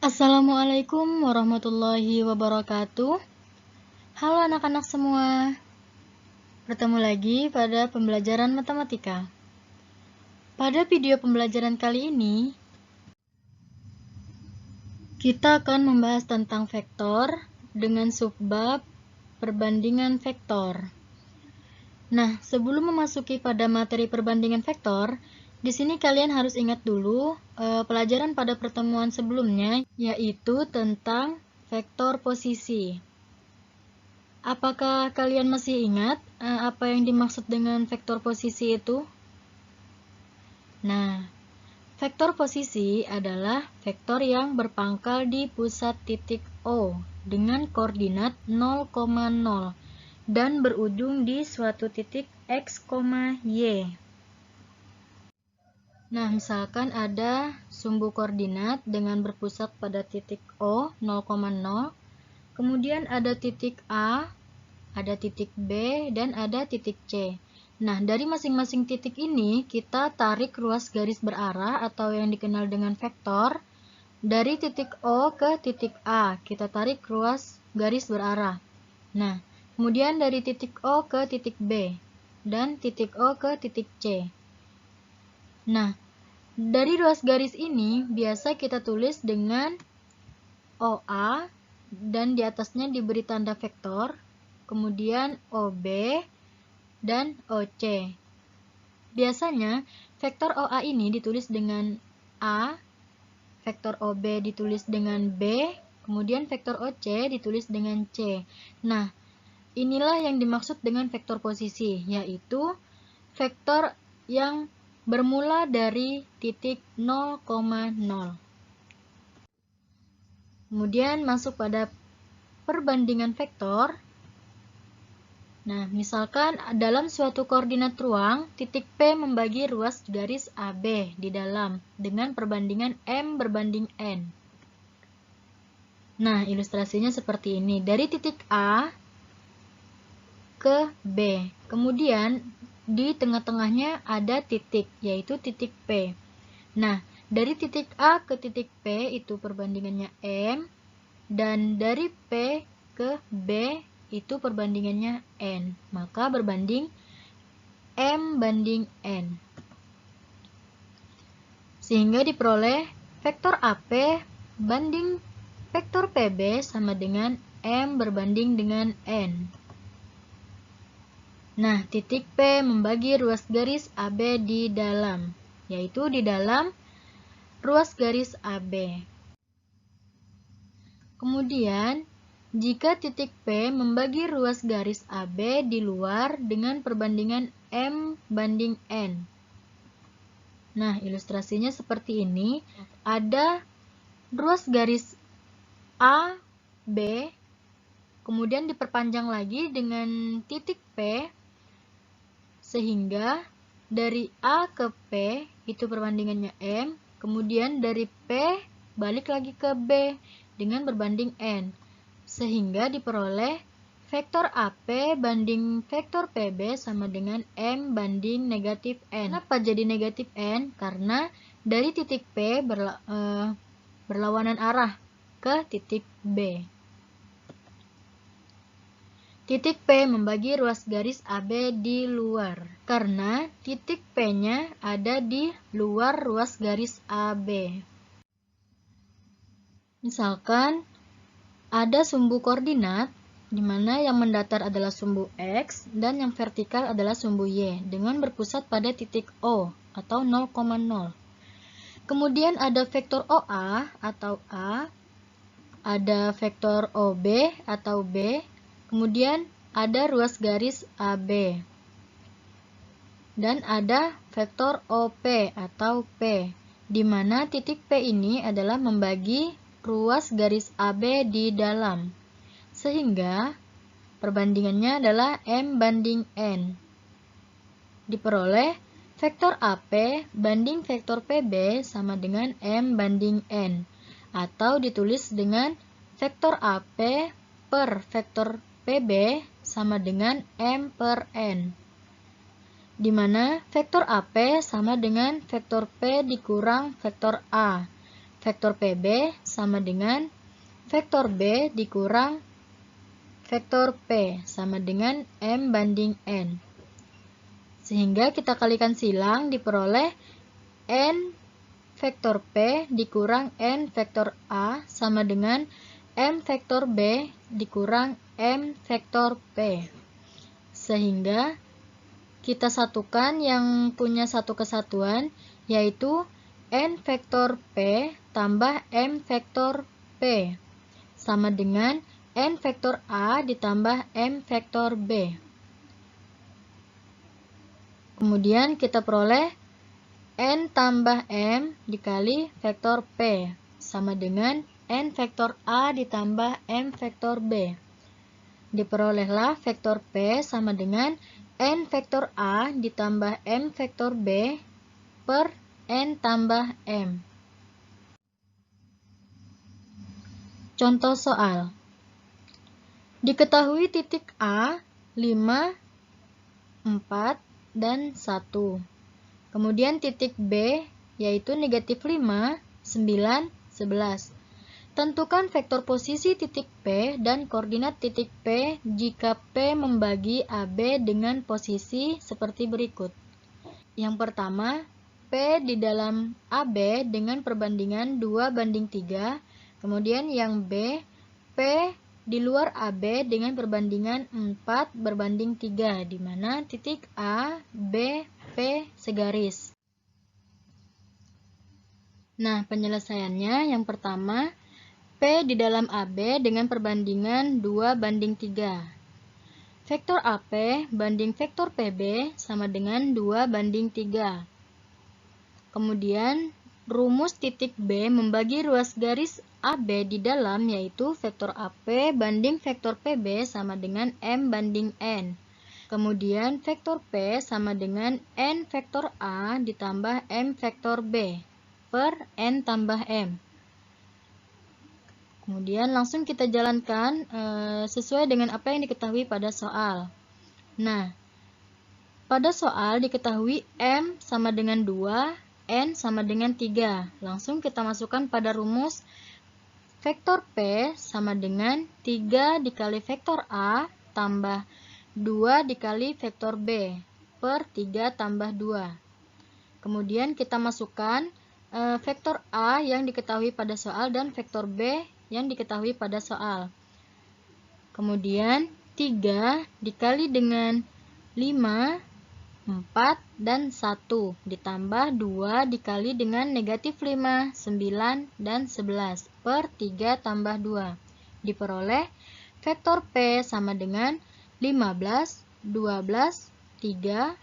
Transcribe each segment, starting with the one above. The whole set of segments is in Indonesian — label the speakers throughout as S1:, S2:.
S1: Assalamualaikum warahmatullahi wabarakatuh. Halo anak-anak semua. Bertemu lagi pada pembelajaran matematika. Pada video pembelajaran kali ini, kita akan membahas tentang vektor dengan subbab perbandingan vektor. Nah, sebelum memasuki pada materi perbandingan vektor, di sini kalian harus ingat dulu pelajaran pada pertemuan sebelumnya, yaitu tentang vektor posisi. Apakah kalian masih ingat apa yang dimaksud dengan vektor posisi itu? Nah, vektor posisi adalah vektor yang berpangkal di pusat titik O dengan koordinat 0,0 dan berujung di suatu titik X, Y. Nah, misalkan ada sumbu koordinat dengan berpusat pada titik O 0,0, kemudian ada titik A, ada titik B, dan ada titik C. Nah, dari masing-masing titik ini kita tarik ruas garis berarah atau yang dikenal dengan vektor. Dari titik O ke titik A, kita tarik ruas garis berarah. Nah, kemudian dari titik O ke titik B, dan titik O ke titik C. Nah, dari ruas garis ini biasa kita tulis dengan OA, dan di atasnya diberi tanda vektor, kemudian OB, dan OC. Biasanya, vektor OA ini ditulis dengan A, vektor OB ditulis dengan B, kemudian vektor OC ditulis dengan C. Nah, inilah yang dimaksud dengan vektor posisi, yaitu vektor yang bermula dari titik 0,0. Kemudian masuk pada perbandingan vektor. Nah, misalkan dalam suatu koordinat ruang, titik P membagi ruas garis AB di dalam dengan perbandingan M berbanding N. Nah, ilustrasinya seperti ini. Dari titik A ke B. Kemudian, di tengah-tengahnya ada titik, yaitu titik P. Nah, dari titik A ke titik P itu perbandingannya M, dan dari P ke B itu perbandingannya N. Maka berbanding M banding N. Sehingga diperoleh vektor AP banding vektor PB sama dengan M berbanding dengan N. Nah, titik P membagi ruas garis AB di dalam, yaitu di dalam ruas garis AB. Kemudian, jika titik P membagi ruas garis AB di luar dengan perbandingan M banding N. Nah, ilustrasinya seperti ini. Ada ruas garis A, B, kemudian diperpanjang lagi dengan titik P, sehingga dari A ke P itu perbandingannya M, kemudian dari P balik lagi ke B dengan berbanding N, sehingga diperoleh vektor AP banding vektor PB sama dengan M banding negatif N. Kenapa jadi negatif N? Karena dari titik P berlawanan arah ke titik B. Titik P membagi ruas garis AB di luar, karena titik P-nya ada di luar ruas garis AB. Misalkan, ada sumbu koordinat, di mana yang mendatar adalah sumbu X, dan yang vertikal adalah sumbu Y, dengan berpusat pada titik O, atau 0,0. Kemudian ada vektor OA, atau A, ada vektor OB, atau B, kemudian ada ruas garis AB, dan ada vektor OP atau P, di mana titik P ini adalah membagi ruas garis AB di dalam, sehingga perbandingannya adalah M banding N. Diperoleh vektor AP banding vektor PB sama dengan M banding N, atau ditulis dengan vektor AP per vektor PB sama dengan M per N, di mana vektor AP sama dengan vektor P dikurang vektor A, vektor PB sama dengan vektor B dikurang vektor P sama dengan M banding N. Sehingga kita kalikan silang diperoleh N vektor P dikurang N vektor A sama dengan M vektor B dikurang M vektor P. Sehingga kita satukan yang punya satu kesatuan, yaitu N vektor P tambah M vektor P sama dengan N vektor A ditambah M vektor B. Kemudian kita peroleh N tambah M dikali vektor P sama dengan N vektor A ditambah M vektor B. Diperolehlah vektor P sama dengan N vektor A ditambah M vektor B per N tambah M. Contoh soal. Diketahui titik A 5, 4, dan 1. Kemudian titik B yaitu negatif 5, 9, 11. Tentukan vektor posisi titik P dan koordinat titik P jika P membagi AB dengan posisi seperti berikut. Yang pertama, P di dalam AB dengan perbandingan 2:3. Kemudian yang B, P di luar AB dengan perbandingan 4:3, di mana titik A, B, P segaris. Nah, penyelesaiannya yang pertama, P di dalam AB dengan perbandingan 2:3. Vektor AP banding vektor PB sama dengan 2:3. Kemudian, rumus titik B membagi ruas garis AB di dalam yaitu vektor AP banding vektor PB sama dengan M banding N. Kemudian vektor P sama dengan N vektor A ditambah M vektor B per N tambah M. Kemudian langsung kita jalankan sesuai dengan apa yang diketahui pada soal. Nah, pada soal diketahui M sama dengan 2, N sama dengan 3. Langsung kita masukkan pada rumus vektor P sama dengan 3 dikali vektor A tambah 2 dikali vektor B per 3 tambah 2. Kemudian kita masukkan vektor A yang diketahui pada soal dan vektor B yang diketahui pada soal. Kemudian 3 dikali dengan 5, 4, dan 1 ditambah 2 dikali dengan negatif 5, 9, dan 11 per 3 tambah 2. Diperoleh vektor P sama dengan 15, 12, 3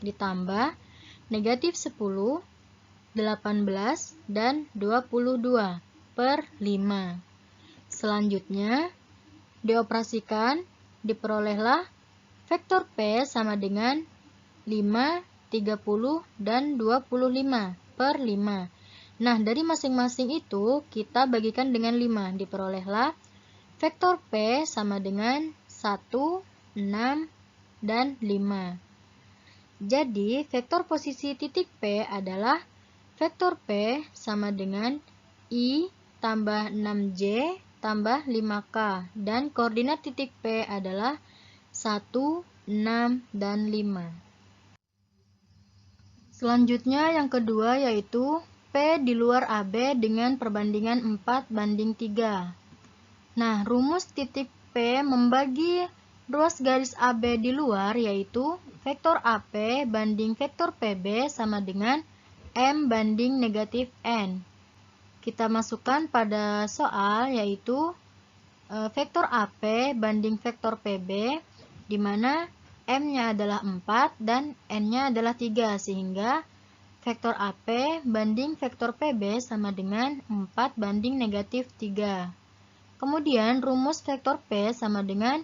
S1: ditambah negatif 10, 18, dan 22 per 5. Selanjutnya dioperasikan, diperolehlah vektor P sama dengan 5, 30, dan 25 per 5. Nah, dari masing-masing itu kita bagikan dengan 5. Diperolehlah vektor P sama dengan 1, 6, dan 5. Jadi, vektor posisi titik P adalah vektor P sama dengan I tambah 6J tambah 5K. Dan koordinat titik P adalah 1, 6, dan 5. Selanjutnya yang kedua yaitu P di luar AB dengan perbandingan 4:3. Nah, rumus titik P membagi ruas garis AB di luar yaitu vektor AP banding vektor PB sama dengan M banding negatif N. Kita masukkan pada soal yaitu vektor AP banding vektor PB, di mana M-nya adalah 4 dan N-nya adalah 3, sehingga vektor AP banding vektor PB sama dengan 4 banding negatif 3. Kemudian rumus vektor P sama dengan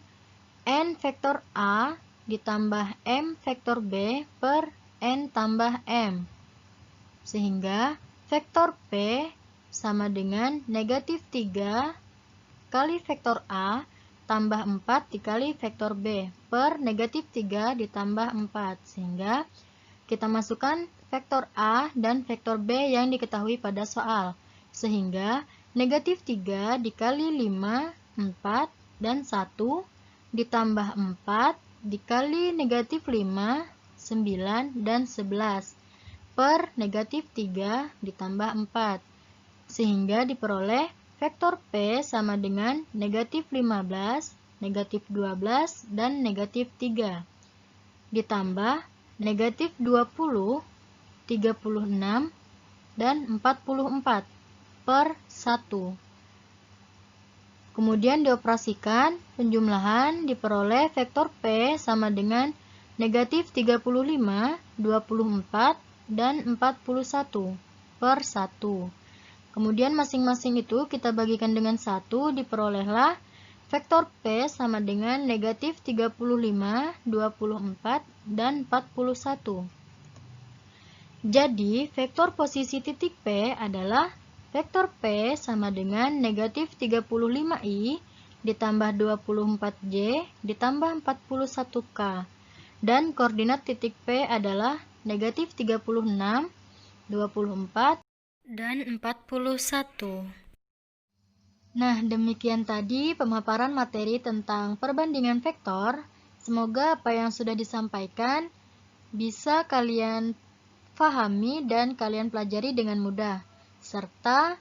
S1: N vektor A ditambah M vektor B per N tambah M. Sehingga vektor P sama dengan negatif 3 kali vektor A tambah 4 dikali vektor B per negatif 3 ditambah 4. Sehingga kita masukkan vektor A dan vektor B yang diketahui pada soal. Sehingga negatif 3 dikali 5, 4, dan 1 ditambah 4 dikali negatif 5, 9, dan 11 per negatif 3 ditambah 4. Sehingga diperoleh vektor P sama dengan negatif 15, negatif 12, dan negatif 3. Ditambah negatif 20, 36, dan 44 per 1. Kemudian dioperasikan, penjumlahan diperoleh vektor P sama dengan negatif 35, 24, dan 41 per 1. Kemudian masing-masing itu kita bagikan dengan 1, diperolehlah vektor P sama dengan negatif 35, 24, dan 41. Jadi, vektor posisi titik P adalah vektor P sama dengan negatif 35I ditambah 24J ditambah 41K. Dan koordinat titik P adalah negatif 36, 24, dan 41. Nah, demikian tadi pemaparan materi tentang perbandingan vektor. Semoga apa yang sudah disampaikan bisa kalian pahami dan kalian pelajari dengan mudah, serta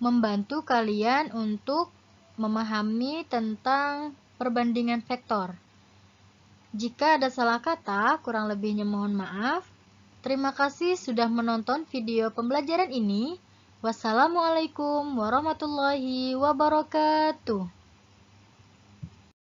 S1: membantu kalian untuk memahami tentang perbandingan vektor. Jika ada salah kata, kurang lebihnya mohon maaf. Terima kasih sudah menonton video pembelajaran ini. Wassalamualaikum warahmatullahi wabarakatuh.